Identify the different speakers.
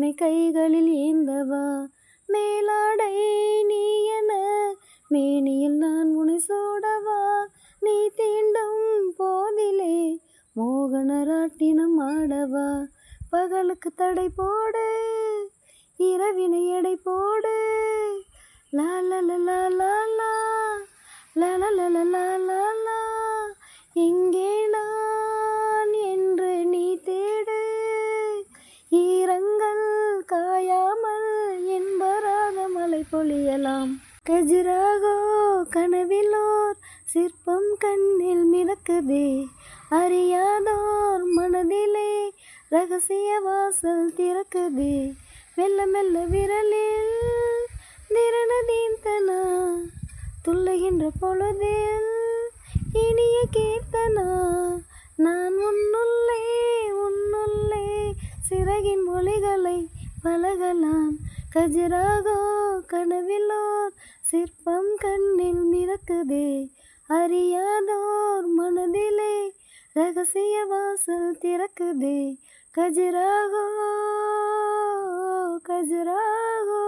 Speaker 1: வீணை கைகளில் ஏந்தவா, மேலாடை நீ என மேனியில் நான் உனை சூடவா, நீ தீண்டும் போதிலே மோகனராட்டினம் ஆடவா, பகலுக்கு தடை போடு இரவினை எடை போடு, லா லா லா லா லா லா லா லா லா லா லா லா, எங்கே நான் என்று நீ தேடு, ஈரங்கள் காயாமல் என்பராக மழை பொழியலாம், கஜுராஹோ கனவிலோர் சிற்பம் கண்ணில் மிதக்குதே, அறியாதோர் மனதிலே ரகசிய வாசல் திறக்குதே, மெல்ல மெல்ல விரலில் திரணதீந்தனா, துள்ளுகின்ற பொழுதில் இனிய கீர்த்தனா, நான் உன்னுள்ளே சிறகின் மொழிகளை பழகலாம், கஜுராஹோ கனவிலோர் சிற்பம் கண்ணில் மிதக்குதே, அறியாதோர் மனதிலே ரகசிய வாசல் திறக்குதே, கஜுராஹோ கஜுராஹோ.